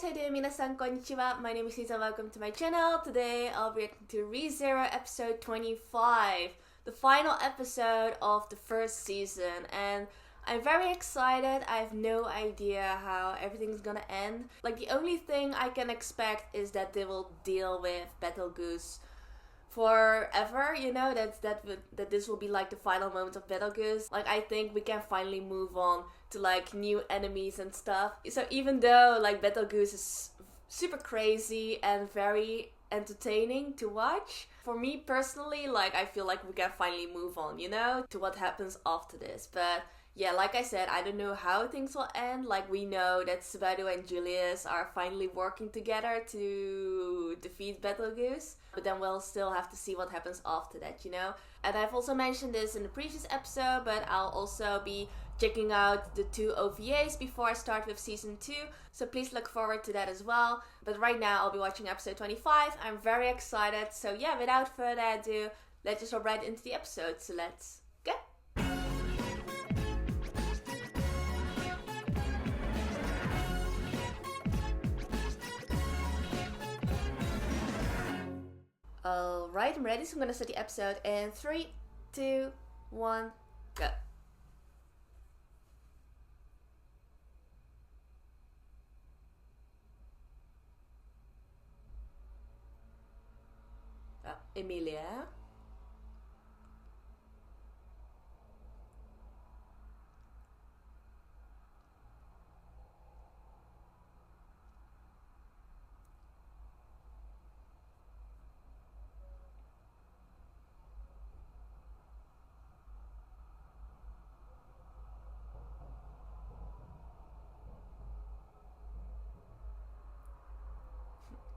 how you doing? Minasan konnichiwa. My name is Lisa. Welcome to my channel. Today I'll be reacting to ReZero episode 25, the final episode of the first season, and I'm very excited. I have no idea how everything's gonna end. Like, the only thing I can expect is that they will deal with Betelgeuse forever, you know, that this will be like the final moment of Betelgeuse. Like, I think we can finally move on to like new enemies and stuff. So even though like Betelgeuse is super crazy and very entertaining to watch, for me personally, like, I feel like we can finally move on, you know, to what happens after this. But yeah, like I said, I don't know how things will end. Like, we know that Subaru and Julius are finally working together to defeat Betelgeuse, but then we'll still have to see what happens after that, you know? And I've also mentioned this in the previous episode, but I'll also be checking out the 2 OVAs before I start with season 2, so please look forward to that as well. But right now I'll be watching episode 25. I'm very excited, so yeah, without further ado, let's just hop right into the episode. So let's go! Alright, I'm ready, so I'm gonna start the episode in 3, 2, 1, go. Oh, Emilia.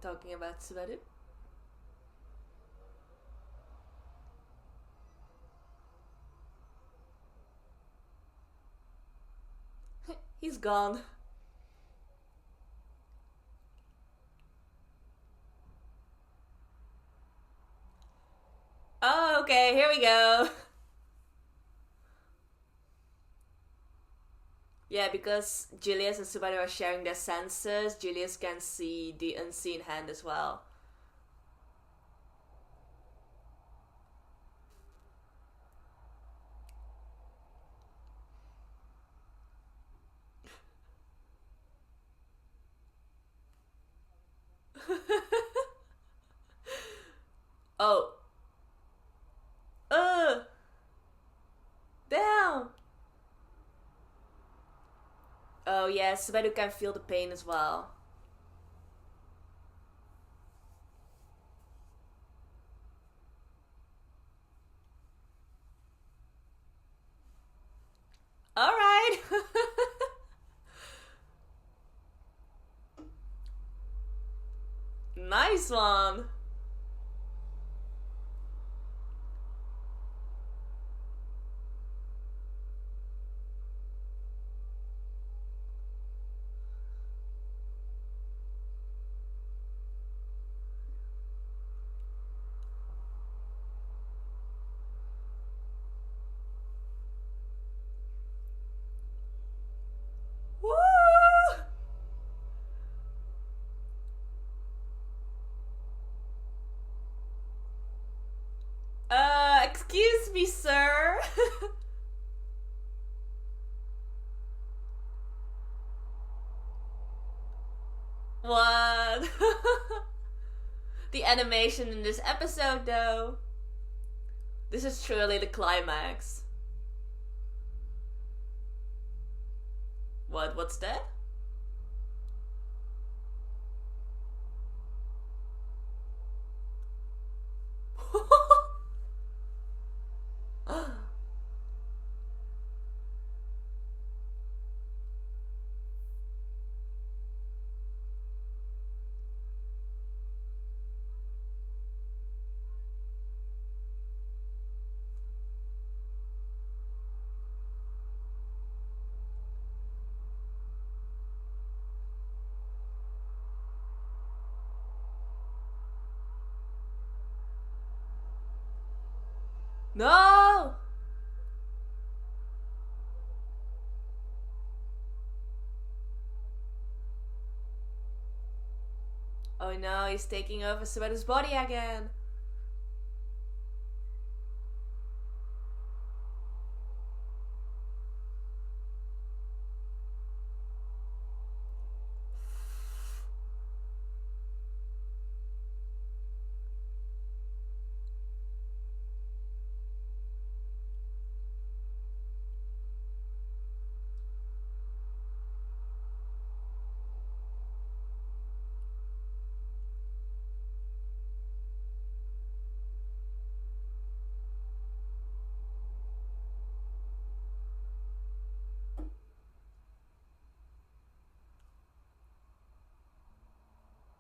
Talking about Subaru. He's gone. Oh, okay, here we go. Yeah, because Julius and Subaru are sharing their senses, Julius can see the unseen hand as well. Oh. Damn. Oh yeah, Subaru can feel the pain as well. Alright. Nice one. Excuse me, sir. What? The animation in this episode, though. This is truly the climax. What's that? No! Oh no, he's taking over Sweater's body again.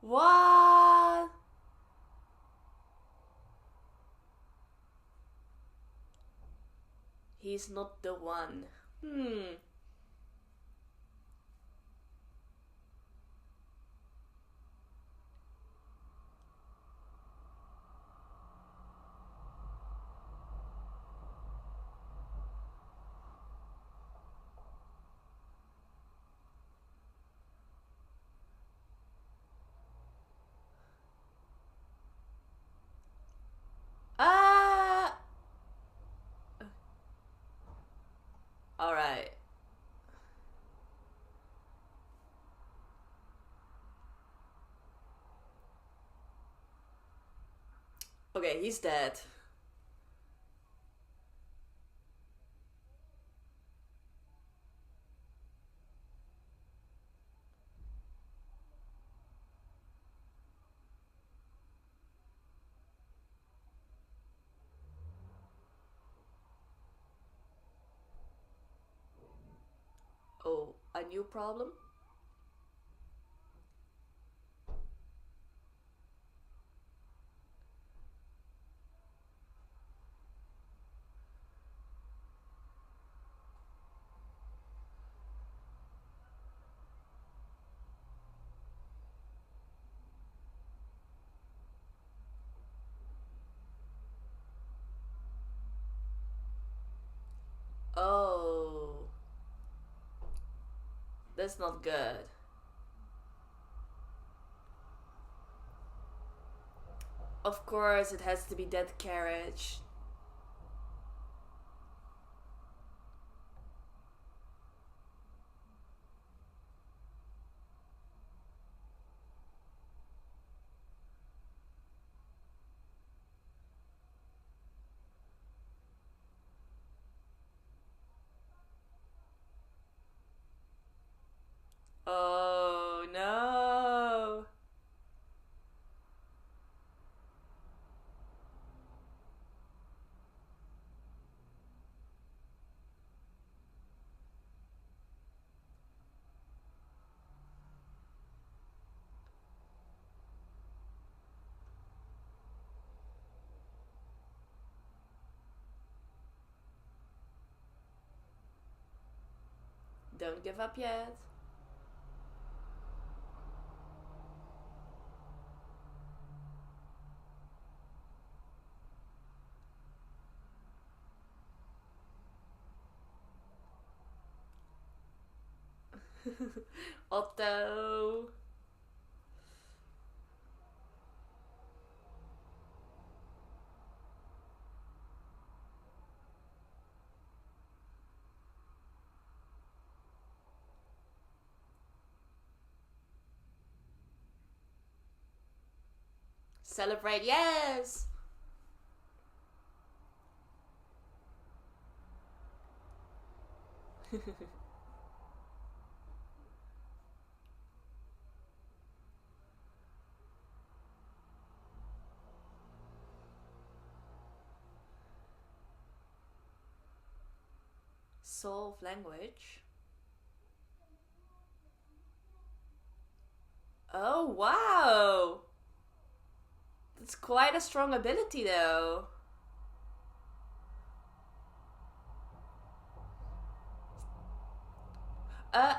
What? He's not the one. Ah! Alright. Okay, he's dead. Oh, a new problem? Oh, that's not good. Of course, it has to be that carriage. Oh no. Don't give up yet. Otto. Celebrate, yes! Soul of language. Oh, wow! That's quite a strong ability, though. Uh.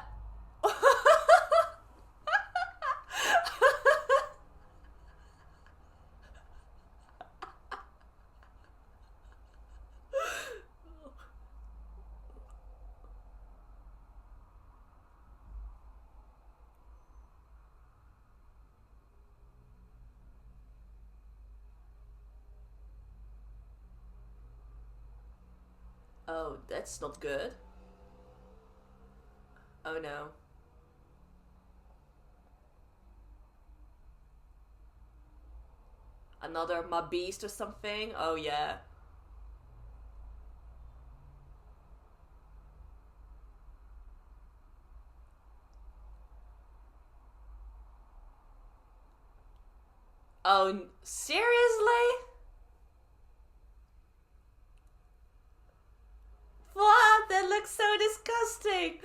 Oh, that's not good. Oh no. Another my beast or something? Oh yeah. Oh, seriously? What? That looks so disgusting.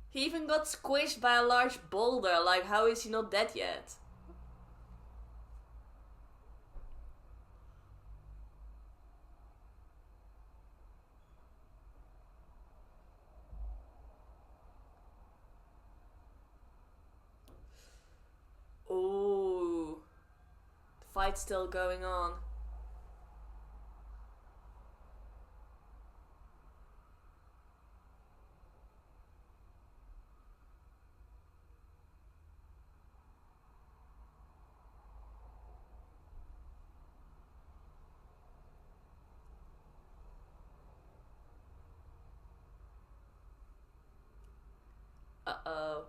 He even got squished by a large boulder. Like, how is he not dead yet? Ooh. The fight's still going on. Uh-oh.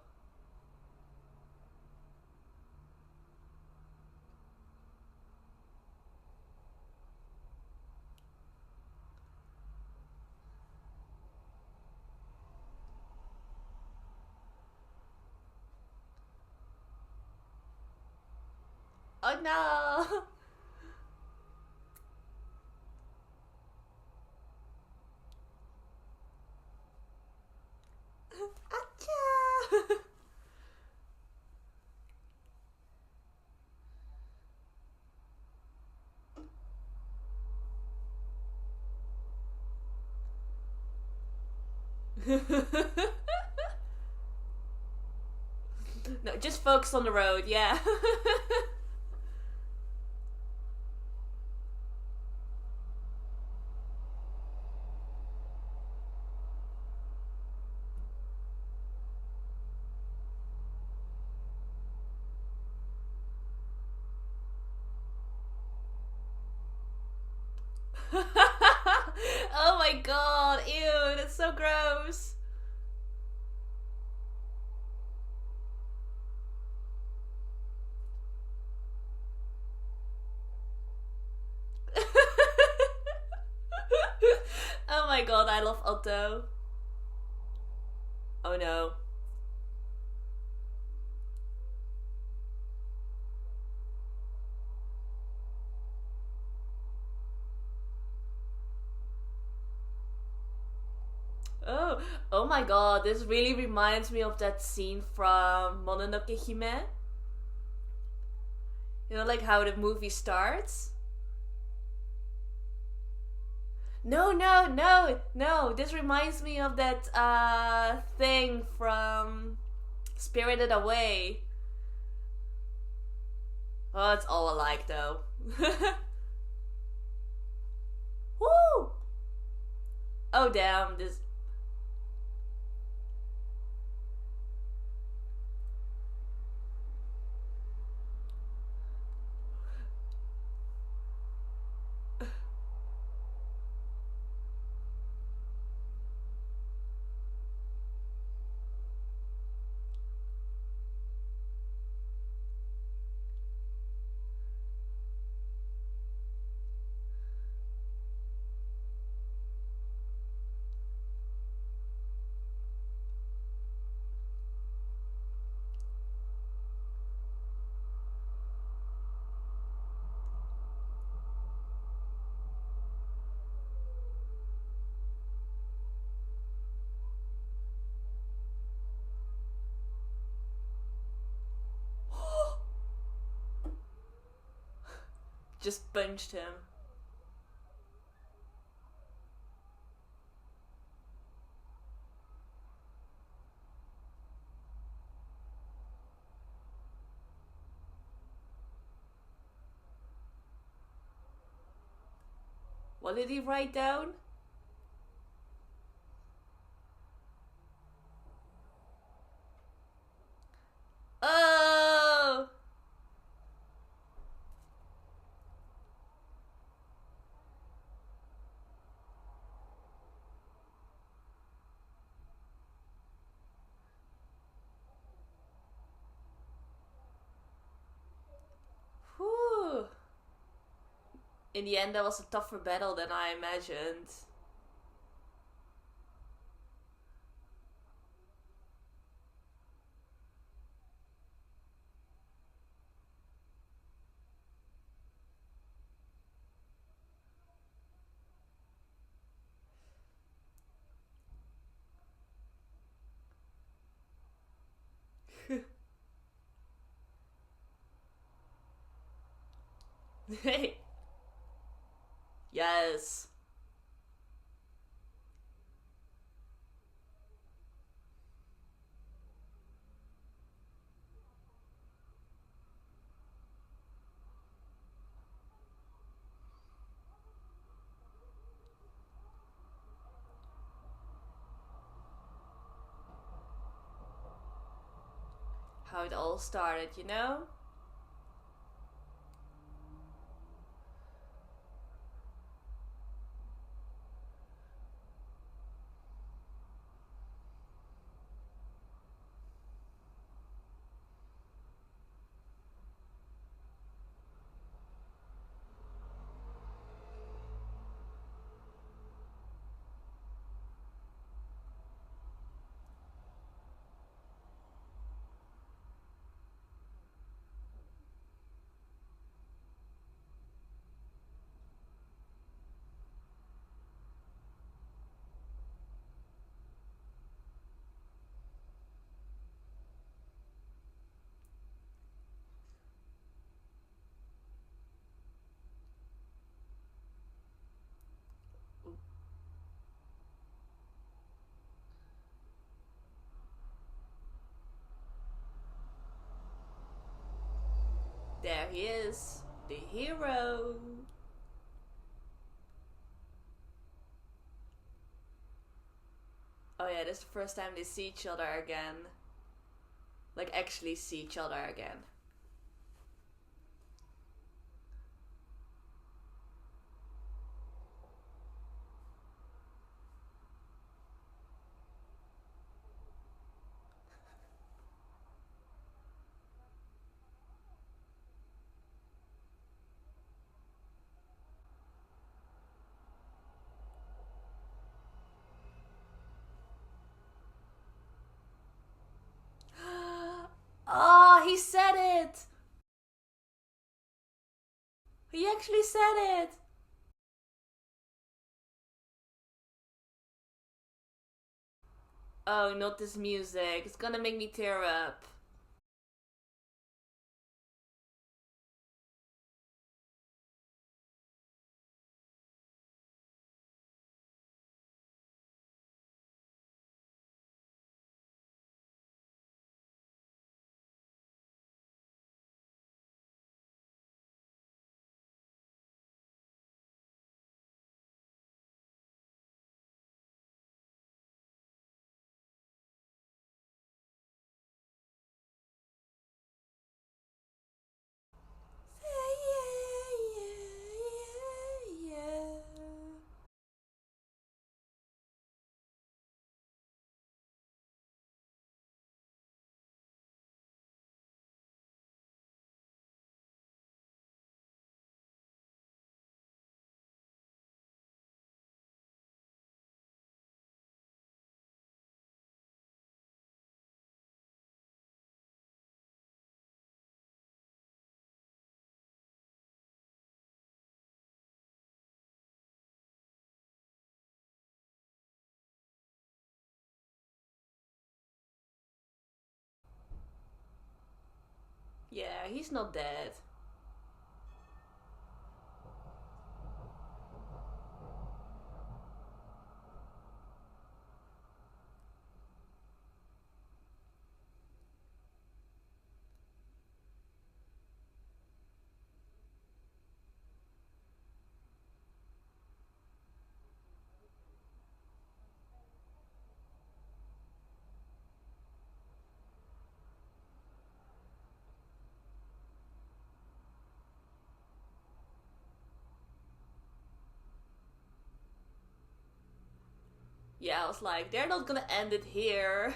Oh no! Achoo! No, just focus on the road, yeah. Oh my god, ew, that's so gross. Oh my god, I love Otto. Oh no. Oh, oh my god, this really reminds me of that scene from Mononoke Hime. You know, like how the movie starts? No, no, no, no. This reminds me of that thing from Spirited Away. Oh, it's all alike though. Woo! Oh damn, this. Just punched him. What did he write down? Oh! in the end, that was a tougher battle than I imagined. Yes. How it all started, you know? There he is, the hero. Oh yeah, this is the first time they see each other again. Like, actually see each other again. Oh, he said it! He actually said it! Oh, not this music. It's gonna make me tear up. Yeah, he's not dead. Yeah, I was like, they're not gonna end it here.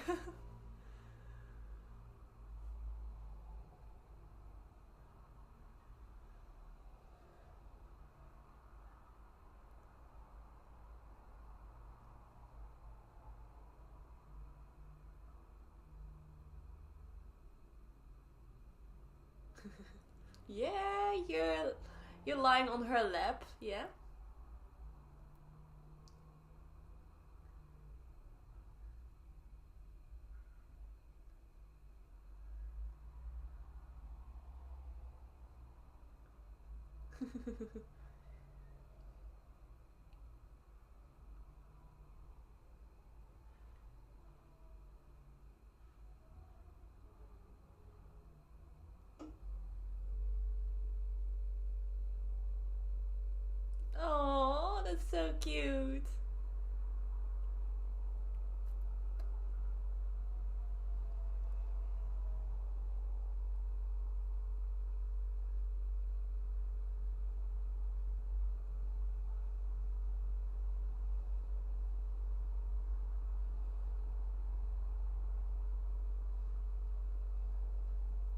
Yeah, you're lying on her lap. Yeah. Oh, that's so cute.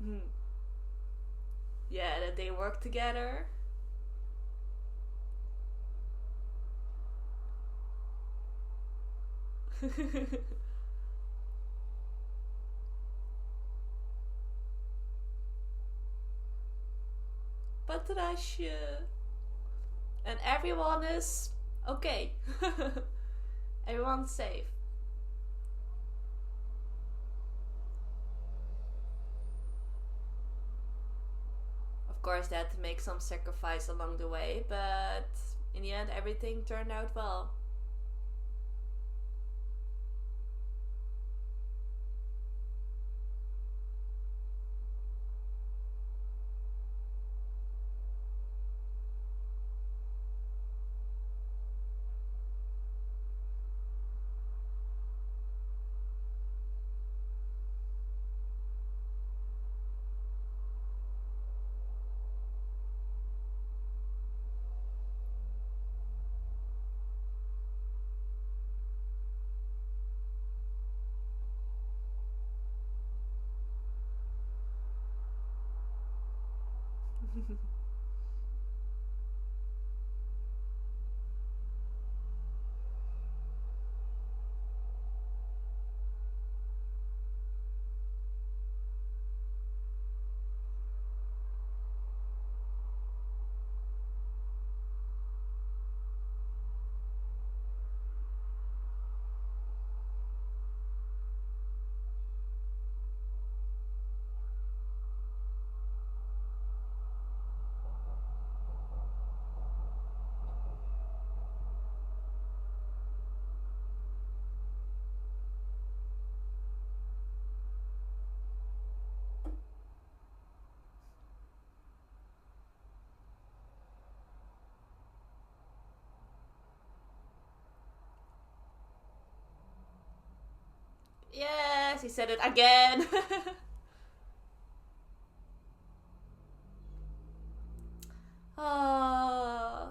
Hmm. Yeah, that they work together. Patrasje. And everyone is okay. Everyone's safe. Of course, they had to make some sacrifice along the way, but in the end, everything turned out well. Yes, he said it again. Oh.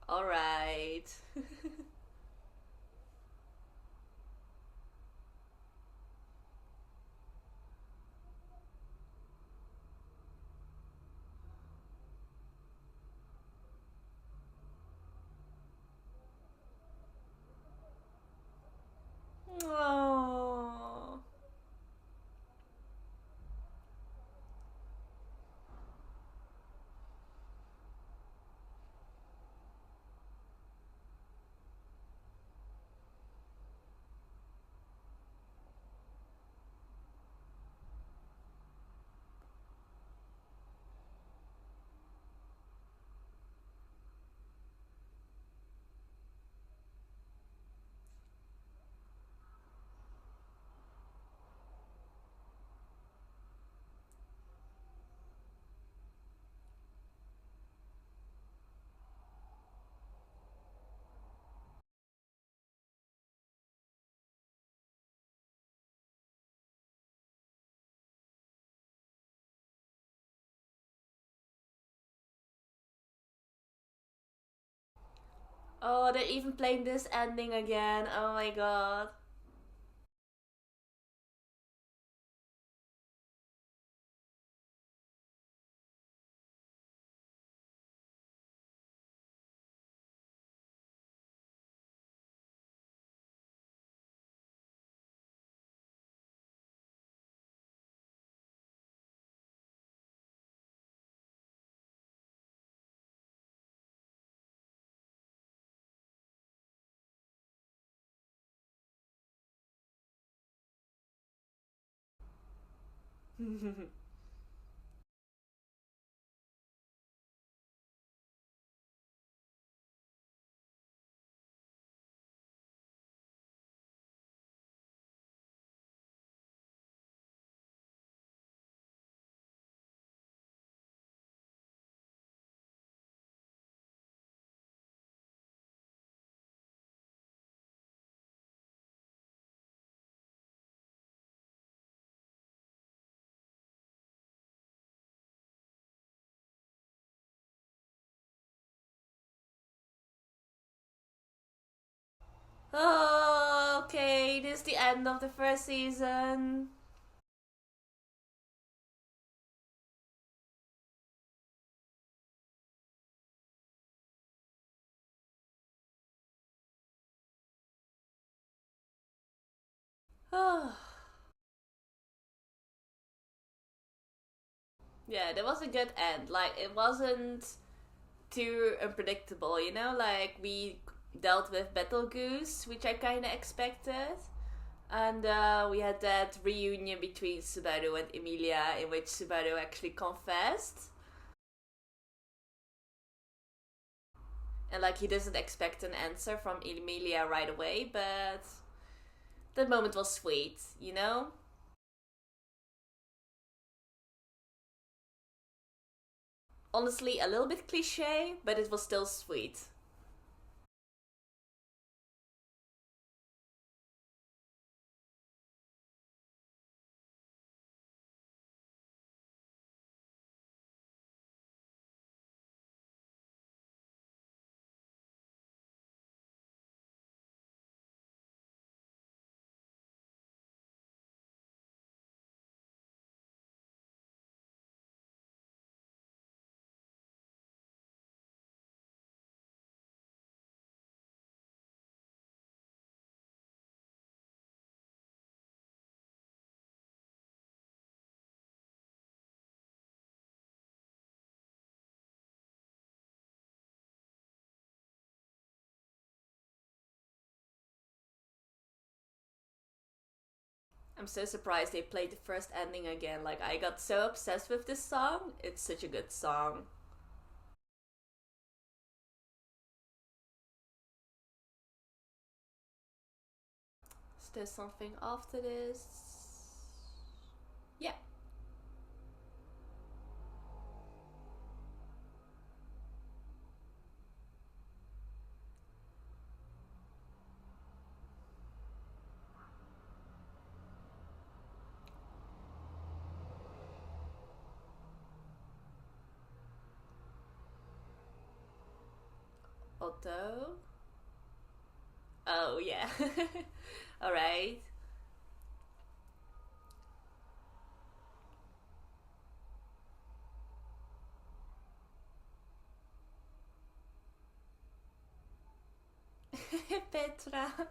All right. Oh. Oh, they're even playing this ending again. Oh my god. Oh, okay. This is the end of the first season. Oh. Yeah, that was a good end. Like, it wasn't too unpredictable, you know? Like, we dealt with Battle Goose, which I kind of expected. And we had that reunion between Subaru and Emilia, in which Subaru actually confessed. And, like, he doesn't expect an answer from Emilia right away, but that moment was sweet, you know? Honestly, a little bit cliche, but it was still sweet. I'm so surprised they played the first ending again. Like, I got so obsessed with this song. It's such a good song. Is there something after this? Yeah. Otto. Oh, yeah. Alright. Petra.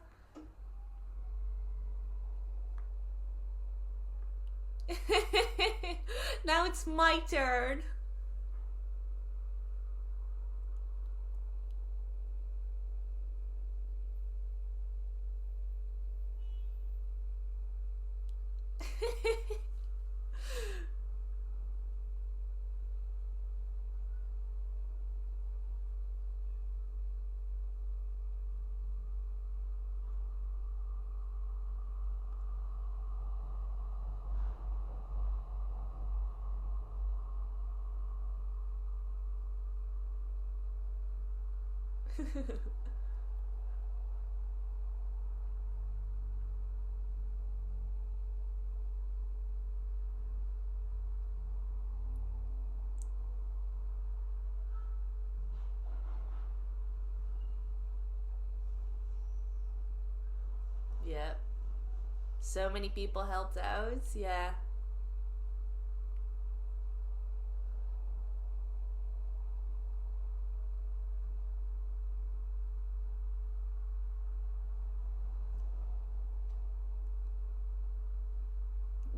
Now it's my turn. So many people helped out. Yeah.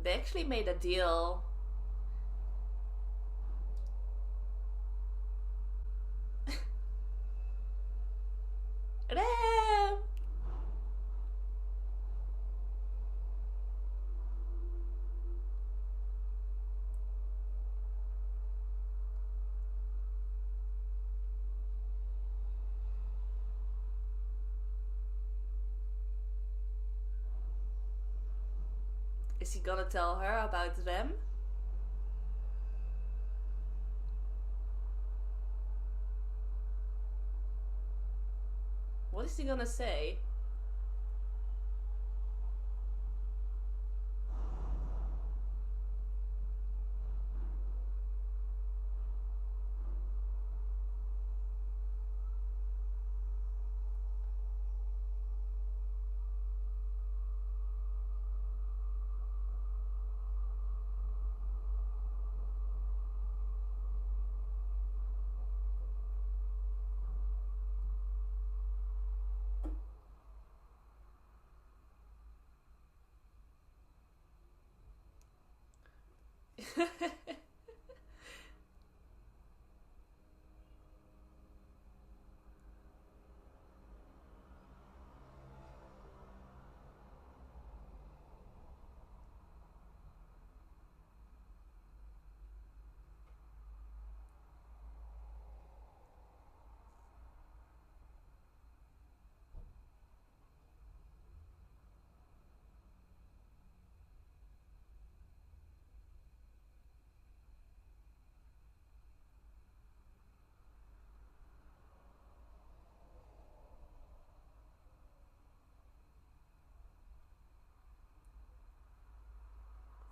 They actually made a deal. Is he gonna tell her about them? What is he gonna say?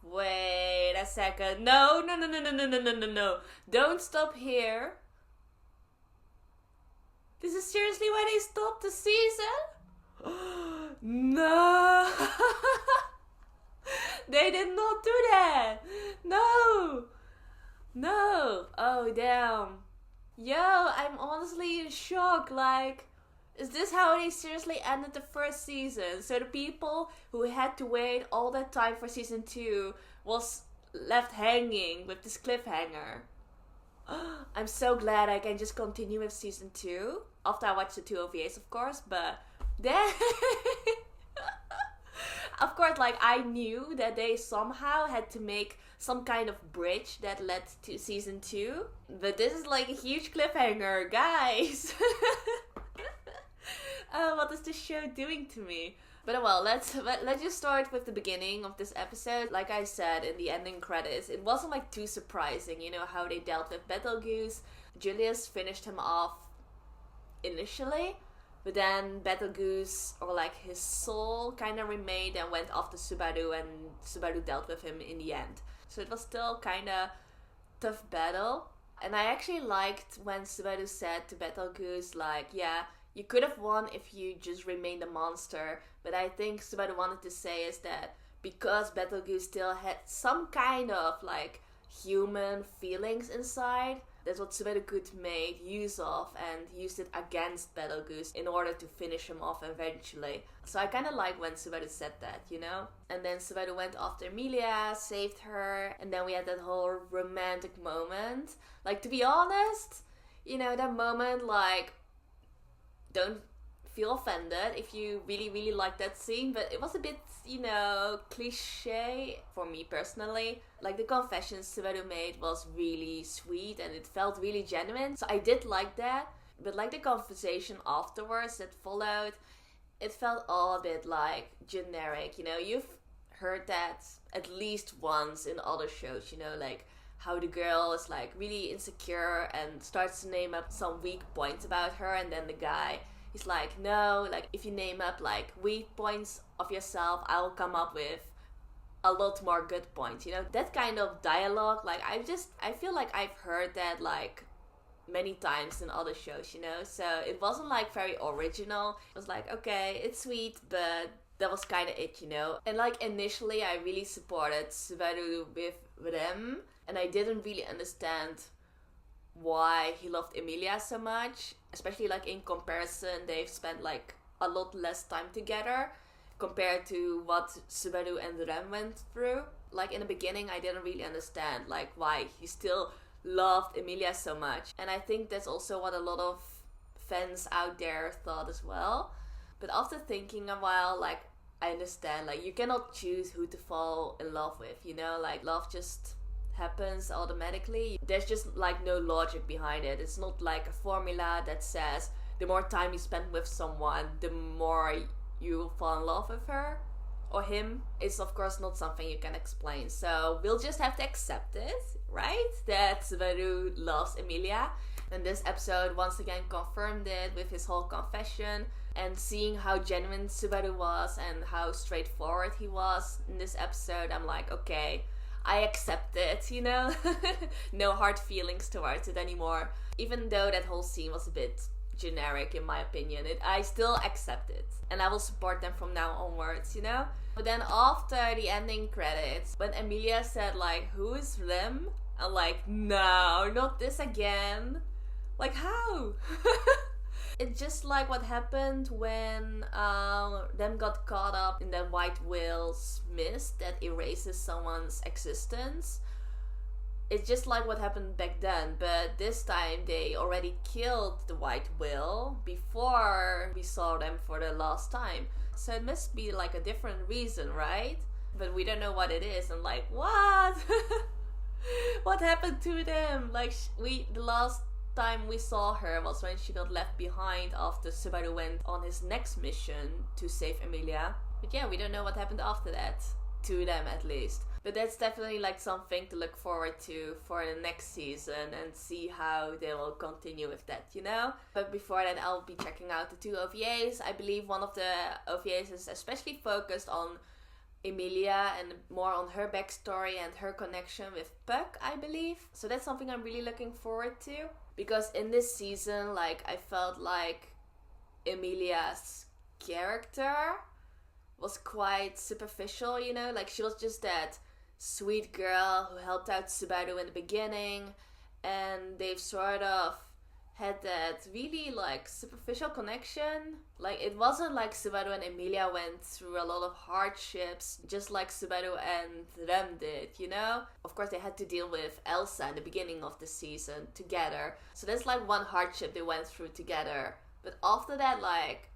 Wait a second. No, no, no, no, no, no, no, no, no, no. Don't stop here. This is seriously why they stopped the season? No. They did not do that. No. No. Oh, damn. Yo, I'm honestly in shock. Like, is this how they seriously ended the first season? So the people who had to wait all that time for season 2 was left hanging with this cliffhanger. I'm so glad I can just continue with season 2 after I watch the 2 OVAs, of course. But then, of course, like I knew that they somehow had to make some kind of bridge that led to season 2. But this is like a huge cliffhanger, guys. What is this show doing to me? But well, let's just start with the beginning of this episode. Like I said in the ending credits, it wasn't like too surprising, you know, how they dealt with Betelgeuse. Julius finished him off initially, but then Betelgeuse, or like his soul, kind of remained and went off to Subaru, and Subaru dealt with him in the end. So it was still kind of tough battle. And I actually liked when Subaru said to Betelgeuse, like, yeah, you could have won if you just remained a monster. But I think Subaru wanted to say is that because Betelgeuse still had some kind of like human feelings inside, that's what Subaru could make use of and used it against Betelgeuse in order to finish him off eventually. So I kind of like when Subaru said that, you know? And then Subaru went after Emilia, saved her, and then we had that whole romantic moment. Like, to be honest, you know, that moment, like, don't feel offended if you really, really like that scene, but it was a bit, you know, cliche for me personally. Like, the confessions Subaru made was really sweet and it felt really genuine, so I did like that. But like the conversation afterwards that followed, it felt all a bit like generic, you know. You've heard that at least once in other shows, you know, like how the girl is like really insecure and starts to name up some weak points about her, and then the guy, he's like, no, like if you name up like weak points of yourself, I'll come up with a lot more good points, you know. That kind of dialogue, like I feel like I've heard that like many times in other shows, you know. So it wasn't like very original. It was like, okay, it's sweet, but that was kind of it, you know. And like initially I really supported Subaru with Rem, and I didn't really understand why he loved Emilia so much, especially like in comparison they've spent like a lot less time together compared to what Subaru and Rem went through. Like in the beginning I didn't really understand like why he still loved Emilia so much, and I think that's also what a lot of fans out there thought as well. But after thinking a while, like I understand, like you cannot choose who to fall in love with, you know, like love just happens automatically. There's just like no logic behind it. It's not like a formula that says the more time you spend with someone, the more you will fall in love with her or him. It's of course not something you can explain. So we'll just have to accept it, right? That Subaru loves Emilia. And this episode once again confirmed it with his whole confession, and seeing how genuine Subaru was and how straightforward he was in this episode, I'm like, okay, I accept it, you know? No hard feelings towards it anymore. Even though that whole scene was a bit generic in my opinion, I still accept it. And I will support them from now onwards, you know? But then after the ending credits, when Emilia said like, who is Rem? I'm like, no, not this again. Like, how? It's just like what happened when them got caught up in that white whale's mist that erases someone's existence. It's just like what happened back then, but this time they already killed the white whale before we saw them for the last time. So it must be like a different reason, right? But we don't know what it is. And like, what? What happened to them? Like, the last time we saw her was when she got left behind after Subaru went on his next mission to save Emilia. But yeah, we don't know what happened after that. To them at least. But that's definitely like something to look forward to for the next season and see how they will continue with that, you know? But before that, I'll be checking out the 2 OVAs. I believe one of the OVAs is especially focused on Emilia and more on her backstory and her connection with Puck, I believe. So that's something I'm really looking forward to. Because in this season, like, I felt like Emilia's character was quite superficial, you know? Like, she was just that sweet girl who helped out Subaru in the beginning, and they've sort of had that really, like, superficial connection. Like, it wasn't like Subaru and Emilia went through a lot of hardships, just like Subaru and Rem did, you know? Of course, they had to deal with Elsa in the beginning of the season together. So that's, like, one hardship they went through together. But after that, like,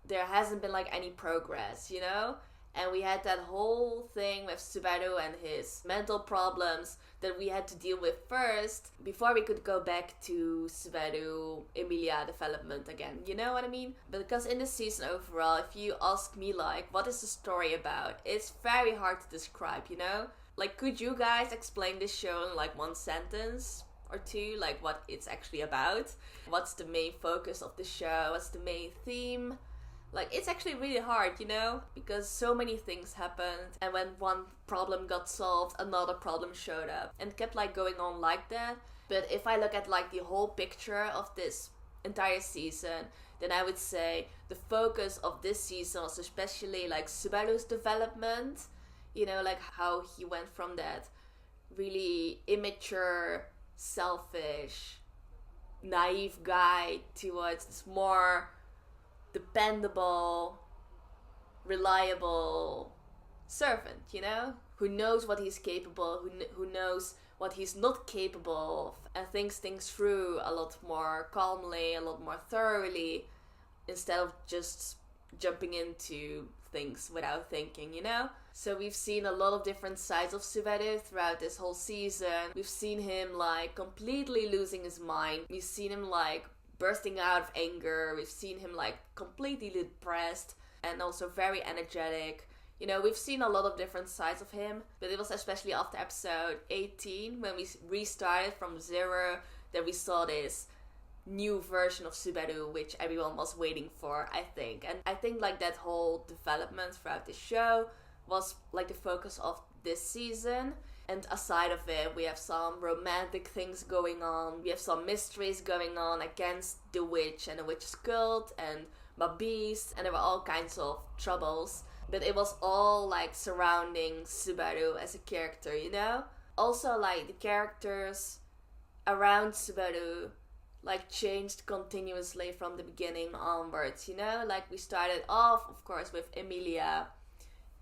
there hasn't been like any progress, you know? And we had that whole thing with Subaru and his mental problems that we had to deal with first before we could go back to Subaru Emilia development again, you know what I mean? But because in this season overall, if you ask me like, what is the story about? It's very hard to describe, you know? Like, could you guys explain this show in like one sentence or two, like what it's actually about? What's the main focus of the show? What's the main theme? Like, it's actually really hard, you know? Because so many things happened, and when one problem got solved, another problem showed up. And kept, like, going on like that. But if I look at, like, the whole picture of this entire season, then I would say the focus of this season was especially, like, Subaru's development. You know, like, how he went from that really immature, selfish, naive guy towards this more dependable, reliable servant, you know? Who knows what he's capable, who knows what he's not capable of, and thinks things through a lot more calmly, a lot more thoroughly, instead of just jumping into things without thinking, you know? So we've seen a lot of different sides of Subaru throughout this whole season. We've seen him, like, completely losing his mind. We've seen him, like, bursting out of anger. We've seen him like completely depressed and also very energetic. You know, we've seen a lot of different sides of him, but it was especially after episode 18 when we restarted from zero that we saw this new version of Subaru, which everyone was waiting for, I think. And I think like that whole development throughout the show was like the focus of this season. And aside of it, we have some romantic things going on. We have some mysteries going on against the witch and the witch's cult and Babis. And there were all kinds of troubles. but it was all like surrounding Subaru as a character, you know? Also, like, the characters around Subaru like changed continuously from the beginning onwards, you know? Like, we started off, of course, with Emilia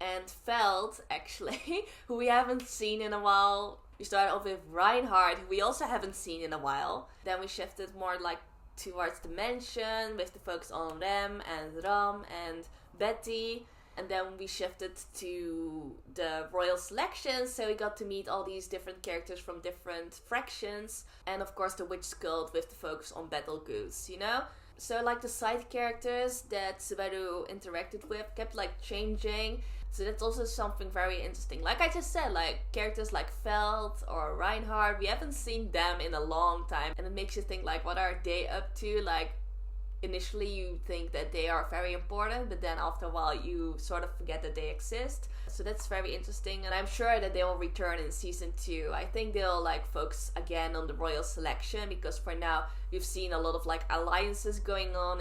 and Feld, actually, who we haven't seen in a while. We started off with Reinhard, who we also haven't seen in a while. Then we shifted more like towards the mansion with the focus on Rem and Ram and Betty. And then we shifted to the royal selection, so we got to meet all these different characters from different fractions. And of course the Witch Cult with the focus on Betelgeuse, you know? So like the side characters that Subaru interacted with kept like changing. So that's also something very interesting. Like I just said, like characters like Feld or Reinhard, we haven't seen them in a long time. And it makes you think like, what are they up to? Like, initially you think that they are very important, but then after a while you sort of forget that they exist. So that's very interesting, and I'm sure that they will return in season 2. I think they'll like focus again on the royal selection, because for now we've seen a lot of like alliances going on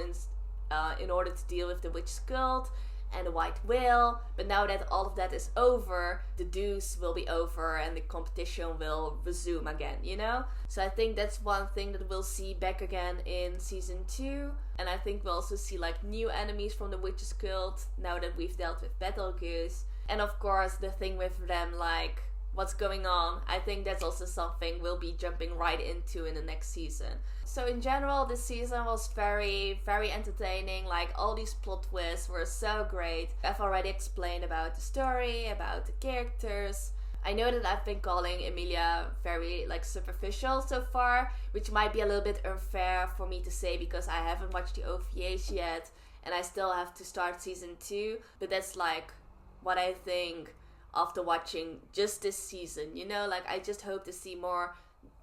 in order to deal with the Witch Cult and the White Whale. But now that all of that is over, the Deuce will be over and the competition will resume again, you know? So I think that's one thing that we'll see back again in season 2. And I think we'll also see like new enemies from the Witches Guild now that we've dealt with Betelgeuse. And of course the thing with them, like what's going on, I think that's also something we'll be jumping right into in the next season. So in general, this season was very, very entertaining. Like, all these plot twists were so great. I've already explained about the story, about the characters. I know that I've been calling Emilia very like superficial so far, which might be a little bit unfair for me to say because I haven't watched the OVAs yet and I still have to start season 2. But that's like what I think after watching just this season, you know? Like, I just hope to see more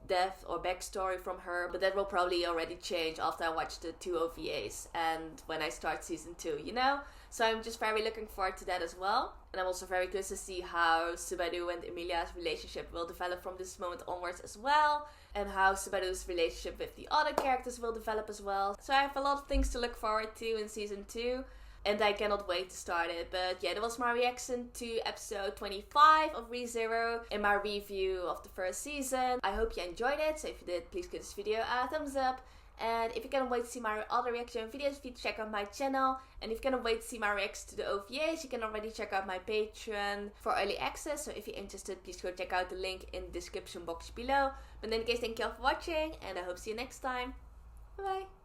depth or backstory from her, but that will probably already change after I watch the 2 OVAs and when I start season 2, you know? So I'm just very looking forward to that as well. And I'm also very curious to see how Subaru and Emilia's relationship will develop from this moment onwards as well, and how Subaru's relationship with the other characters will develop as well. So I have a lot of things to look forward to in season 2. And I cannot wait to start it. But yeah, that was my reaction to episode 25 of ReZero and my review of the first season. I hope you enjoyed it. So if you did, please give this video a thumbs up. And if you cannot wait to see my other reaction videos, please check out my channel. And if you cannot wait to see my reaction to the OVAs, you can already check out my Patreon for early access. So if you're interested, please go check out the link in the description box below. But in any case, thank you all for watching, and I hope to see you next time. Bye bye.